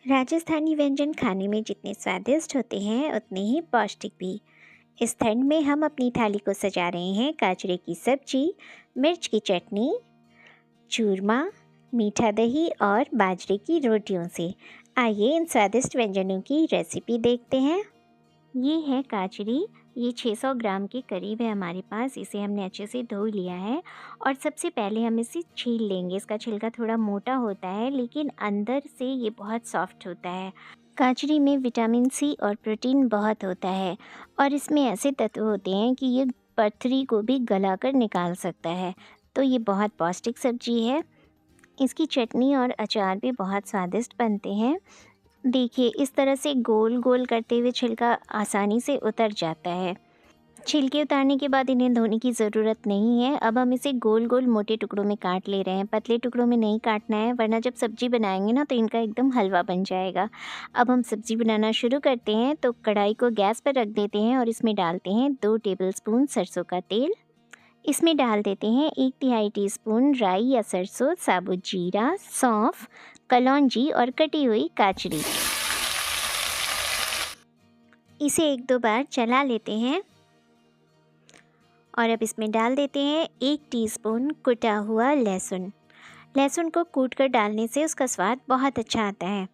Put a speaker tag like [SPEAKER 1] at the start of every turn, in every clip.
[SPEAKER 1] राजस्थानी व्यंजन खाने में जितने स्वादिष्ट होते हैं उतने ही पौष्टिक भी। इस ठंड में हम अपनी थाली को सजा रहे हैं गाजरे की सब्जी, मिर्च की चटनी, चूरमा, मीठा दही और बाजरे की रोटियों से। आइए इन स्वादिष्ट व्यंजनों की रेसिपी देखते हैं। ये है गाजरी। ये 600 ग्राम के करीब है हमारे पास। इसे हमने अच्छे से धो लिया है और सबसे पहले हम इसे छील लेंगे। इसका छिलका थोड़ा मोटा होता है लेकिन अंदर से ये बहुत सॉफ्ट होता है। गाजरी में विटामिन सी और प्रोटीन बहुत होता है और इसमें ऐसे तत्व होते हैं कि ये पथरी को भी गलाकर निकाल सकता है। तो ये बहुत पौष्टिक सब्जी है। इसकी चटनी और अचार भी बहुत स्वादिष्ट बनते हैं। देखिए इस तरह से गोल गोल करते हुए छिलका आसानी से उतर जाता है। छिलके उतारने के बाद इन्हें धोने की ज़रूरत नहीं है। अब हम इसे गोल गोल मोटे टुकड़ों में काट ले रहे हैं। पतले टुकड़ों में नहीं काटना है वरना जब सब्ज़ी बनाएंगे ना तो इनका एकदम हलवा बन जाएगा। अब हम सब्ज़ी बनाना शुरू करते हैं। तो कढ़ाई को गैस पर रख देते हैं और इसमें डालते हैं 2 टेबलस्पून सरसों का तेल। इसमें डाल देते हैं 1/3 टीस्पून राई या सरसों, साबुत जीरा, सौंफ, कलौंजी और कटी हुई गाजरी। इसे 1-2 बार चला लेते हैं और अब इसमें डाल देते हैं 1 टीस्पून कुटा हुआ लहसुन। लहसुन को कूटकर डालने से उसका स्वाद बहुत अच्छा आता है।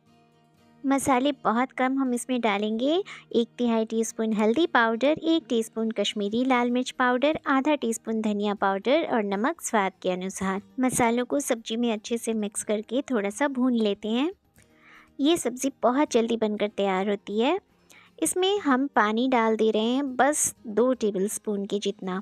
[SPEAKER 1] मसाले बहुत कम हम इसमें डालेंगे। 1/3 टीस्पून हल्दी पाउडर, 1 टीस्पून कश्मीरी लाल मिर्च पाउडर, आधा टीस्पून धनिया पाउडर और नमक स्वाद के अनुसार। मसालों को सब्जी में अच्छे से मिक्स करके थोड़ा सा भून लेते हैं। ये सब्ज़ी बहुत जल्दी बनकर तैयार होती है। इसमें हम पानी डाल दे रहे हैं बस 2 टेबलस्पून के जितना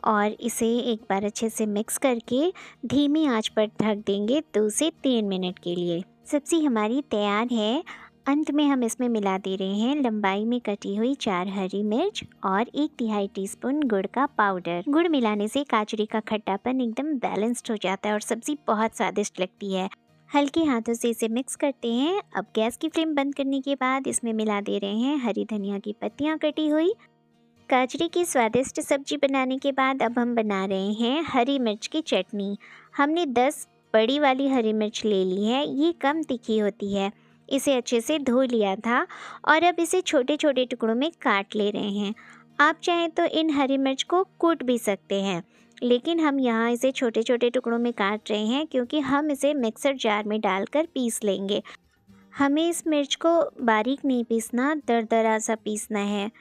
[SPEAKER 1] और इसे एक बार अच्छे से मिक्स करके धीमी आंच पर ढक देंगे 2 से 3 मिनट के लिए। सब्ज़ी हमारी तैयार है। अंत में हम इसमें मिला दे रहे हैं लंबाई में कटी हुई 4 हरी मिर्च और 1/3 टीस्पून गुड़ का पाउडर। गुड़ मिलाने से गाजरी का खट्टापन एकदम बैलेंस्ड हो जाता है और सब्ज़ी बहुत स्वादिष्ट लगती है। हल्के हाथों से इसे मिक्स करते हैं। अब गैस की फ्लेम बंद करने के बाद इसमें मिला दे रहे हैं हरी धनिया की पत्तियां कटी हुई। गाजरी की स्वादिष्ट सब्जी बनाने के बाद अब हम बना रहे हैं हरी मिर्च की चटनी। हमने 10 बड़ी वाली हरी मिर्च ले ली है। ये कम तीखी होती है। इसे अच्छे से धो लिया था और अब इसे छोटे छोटे टुकड़ों में काट ले रहे हैं। आप चाहें तो इन हरी मिर्च को कूट भी सकते हैं लेकिन हम यहाँ इसे छोटे छोटे टुकड़ों में काट रहे हैं क्योंकि हम इसे मिक्सर जार में डालकर पीस लेंगे। हमें इस मिर्च को बारीक नहीं पीसना, दरदरा सा पीसना है।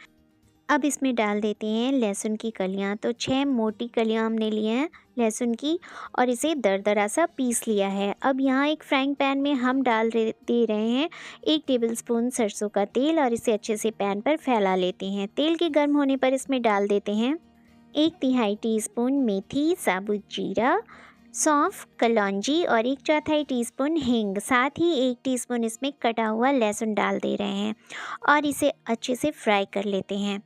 [SPEAKER 1] अब इसमें डाल देते हैं लहसुन की कलियां। तो 6 मोटी कलियां हमने लिए हैं लहसुन की और इसे दरदरा सा पीस लिया है। अब यहाँ एक फ्राइंग पैन में हम दे रहे हैं 1 टेबलस्पून सरसों का तेल और इसे अच्छे से पैन पर फैला लेते हैं। तेल के गर्म होने पर इसमें डाल देते हैं 1/3 टीस्पून मेथी, साबुत जीरा, सौंफ, कलौंजी और 1/4 टीस्पून हींग। साथ ही 1 टीस्पून इसमें कटा हुआ लहसुन डाल दे रहे हैं और इसे अच्छे से फ्राई कर लेते हैं।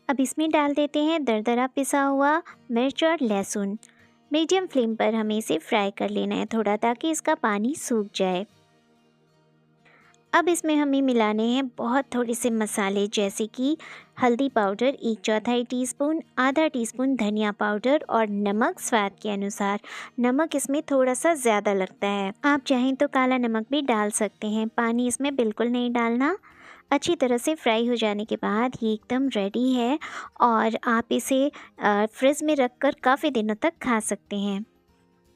[SPEAKER 1] अब इसमें डाल देते हैं दरदरा पिसा हुआ मिर्च और लहसुन। मीडियम फ्लेम पर हमें इसे फ्राई कर लेना है थोड़ा ताकि इसका पानी सूख जाए। अब इसमें हमें मिलाने हैं बहुत थोड़े से मसाले जैसे कि हल्दी पाउडर 1/4 टीस्पून, आधा टीस्पून धनिया पाउडर और नमक स्वाद के अनुसार। नमक इसमें थोड़ा सा ज़्यादा लगता है। आप चाहें तो काला नमक भी डाल सकते हैं। पानी इसमें बिल्कुल नहीं डालना। अच्छी तरह से फ्राई हो जाने के बाद ये एकदम रेडी है और आप इसे फ्रिज में रख कर काफ़ी दिनों तक खा सकते हैं।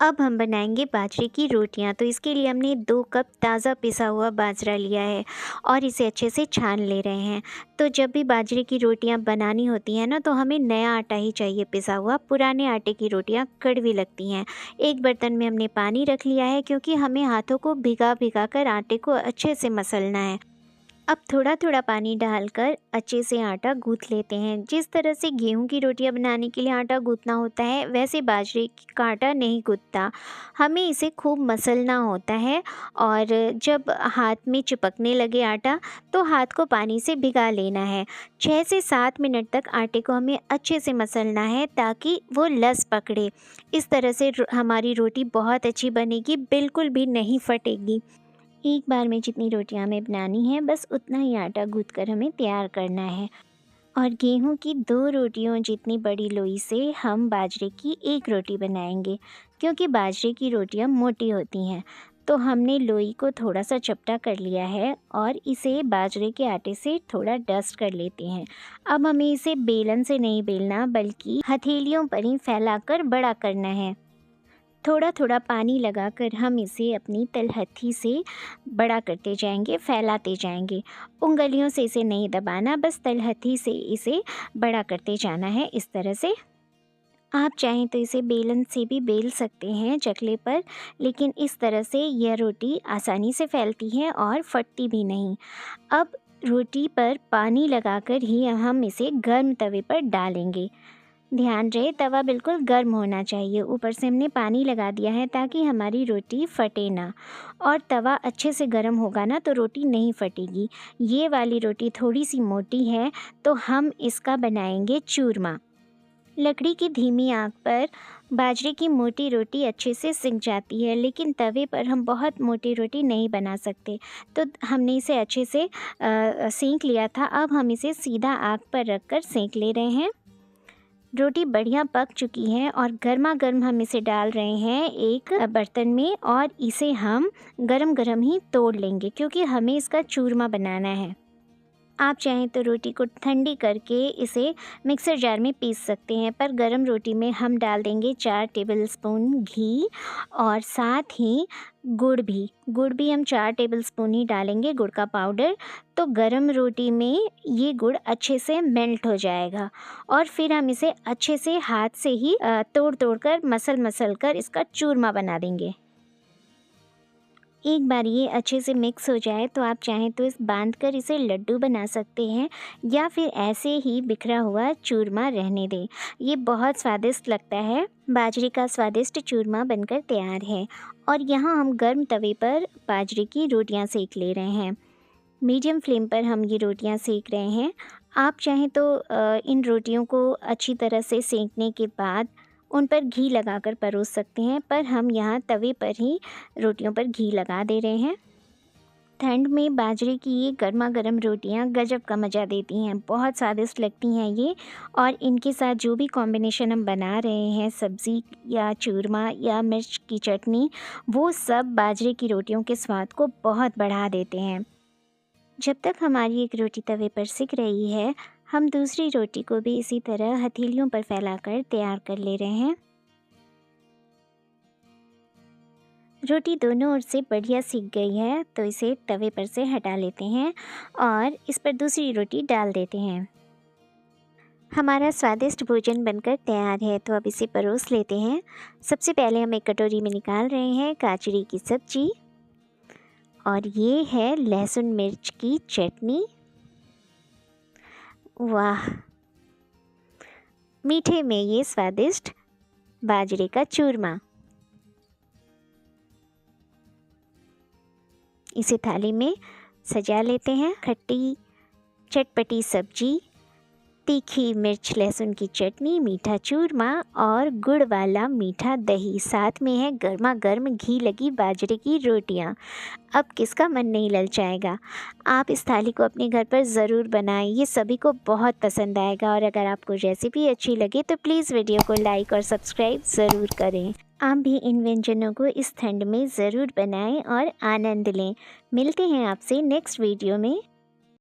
[SPEAKER 1] अब हम बनाएंगे बाजरे की रोटियां। तो इसके लिए हमने 2 कप ताज़ा पिसा हुआ बाजरा लिया है और इसे अच्छे से छान ले रहे हैं। तो जब भी बाजरे की रोटियां बनानी होती हैं ना तो हमें नया आटा ही चाहिए पिसा हुआ। पुराने आटे की रोटियां कड़वी लगती हैं। एक बर्तन में हमने पानी रख लिया है क्योंकि हमें हाथों को भिगा भिगा कर आटे को अच्छे से मसलना है। अब थोड़ा थोड़ा पानी डालकर अच्छे से आटा गूँथ लेते हैं। जिस तरह से गेहूं की रोटियां बनाने के लिए आटा गूँथना होता है वैसे बाजरे का आटा नहीं गूँथता। हमें इसे खूब मसलना होता है और जब हाथ में चिपकने लगे आटा तो हाथ को पानी से भिगा लेना है। 6 से 7 मिनट तक आटे को हमें अच्छे से मसलना है ताकि वो लस पकड़े। इस तरह से हमारी रोटी बहुत अच्छी बनेगी, बिल्कुल भी नहीं फटेगी। एक बार में जितनी रोटियां हमें बनानी है बस उतना ही आटा गूँथ कर हमें तैयार करना है। और गेहूं की 2 रोटियों जितनी बड़ी लोई से हम बाजरे की 1 रोटी बनाएंगे क्योंकि बाजरे की रोटियां मोटी होती हैं। तो हमने लोई को थोड़ा सा चपटा कर लिया है और इसे बाजरे के आटे से थोड़ा डस्ट कर लेते हैं। अब हमें इसे बेलन से नहीं बेलना बल्कि हथेलियों पर ही फैलाकर बड़ा करना है। थोड़ा थोड़ा पानी लगाकर हम इसे अपनी तलहथी से बड़ा करते जाएंगे, फैलाते जाएंगे। उंगलियों से इसे नहीं दबाना, बस तलहथी से इसे बड़ा करते जाना है इस तरह से। आप चाहें तो इसे बेलन से भी बेल सकते हैं चकले पर, लेकिन इस तरह से यह रोटी आसानी से फैलती है और फटती भी नहीं। अब रोटी पर पानी लगाकर ही हम इसे गर्म तवे पर डालेंगे। ध्यान रहे तवा बिल्कुल गर्म होना चाहिए। ऊपर से हमने पानी लगा दिया है ताकि हमारी रोटी फटे ना, और तवा अच्छे से गर्म होगा ना तो रोटी नहीं फटेगी। ये वाली रोटी थोड़ी सी मोटी है तो हम इसका बनाएंगे चूरमा। लकड़ी की धीमी आंच पर बाजरे की मोटी रोटी अच्छे से सिक जाती है, लेकिन तवे पर हम बहुत मोटी रोटी नहीं बना सकते। तो हमने इसे अच्छे से सेंक लिया था। अब हम इसे सीधा आग पर रखकर सेंक ले रहे हैं। रोटी बढ़िया पक चुकी है और गर्मा गर्म हम इसे डाल रहे हैं एक बर्तन में, और इसे हम गरम गरम ही तोड़ लेंगे क्योंकि हमें इसका चूरमा बनाना है। आप चाहें तो रोटी को ठंडी करके इसे मिक्सर जार में पीस सकते हैं, पर गरम रोटी में हम डाल देंगे 4 टेबलस्पून घी और साथ ही गुड़ भी हम 4 टेबलस्पून ही डालेंगे, गुड़ का पाउडर। तो गरम रोटी में ये गुड़ अच्छे से मेल्ट हो जाएगा और फिर हम इसे अच्छे से हाथ से ही तोड़ कर मसल कर इसका चूरमा बना देंगे। एक बार ये अच्छे से मिक्स हो जाए तो आप चाहें तो इस बांध कर इसे लड्डू बना सकते हैं या फिर ऐसे ही बिखरा हुआ चूरमा रहने दें। ये बहुत स्वादिष्ट लगता है। बाजरे का स्वादिष्ट चूरमा बनकर तैयार है और यहाँ हम गर्म तवे पर बाजरे की रोटियां सेक ले रहे हैं। मीडियम फ्लेम पर हम ये रोटियां सेक रहे हैं। आप चाहें तो इन रोटियों को अच्छी तरह से सेकने के बाद उन पर घी लगाकर परोस सकते हैं, पर हम यहाँ तवे पर ही रोटियों पर घी लगा दे रहे हैं। ठंड में बाजरे की ये गर्मा गर्म रोटियाँ गजब का मज़ा देती हैं, बहुत स्वादिष्ट लगती हैं ये। और इनके साथ जो भी कॉम्बिनेशन हम बना रहे हैं, सब्ज़ी या चूरमा या मिर्च की चटनी, वो सब बाजरे की रोटियों के स्वाद को बहुत बढ़ा देते हैं। जब तक हमारी एक रोटी तवे पर सिक रही है, हम दूसरी रोटी को भी इसी तरह हथेलियों पर फैलाकर तैयार कर ले रहे हैं। रोटी दोनों ओर से बढ़िया सिक गई है तो इसे तवे पर से हटा लेते हैं और इस पर दूसरी रोटी डाल देते हैं। हमारा स्वादिष्ट भोजन बनकर तैयार है, तो अब इसे परोस लेते हैं। सबसे पहले हम एक कटोरी में निकाल रहे हैं गाजरी की सब्जी, और ये है लहसुन मिर्च की चटनी। वाह, मीठे में ये स्वादिष्ट बाजरे का चूरमा। इसे थाली में सजा लेते हैं। खट्टी चटपटी सब्जी, तीखी मिर्च लहसुन की चटनी, मीठा चूरमा और गुड़ वाला मीठा दही, साथ में है गर्मा गर्म घी लगी बाजरे की रोटियां। अब किसका मन नहीं ललचाएगा। आप इस थाली को अपने घर पर ज़रूर बनाएं, ये सभी को बहुत पसंद आएगा। और अगर आपको रेसिपी अच्छी लगे तो प्लीज़ वीडियो को लाइक और सब्सक्राइब ज़रूर करें। आप भी इन व्यंजनों को इस ठंड में ज़रूर बनाएं और आनंद लें। मिलते हैं आपसे नेक्स्ट वीडियो में।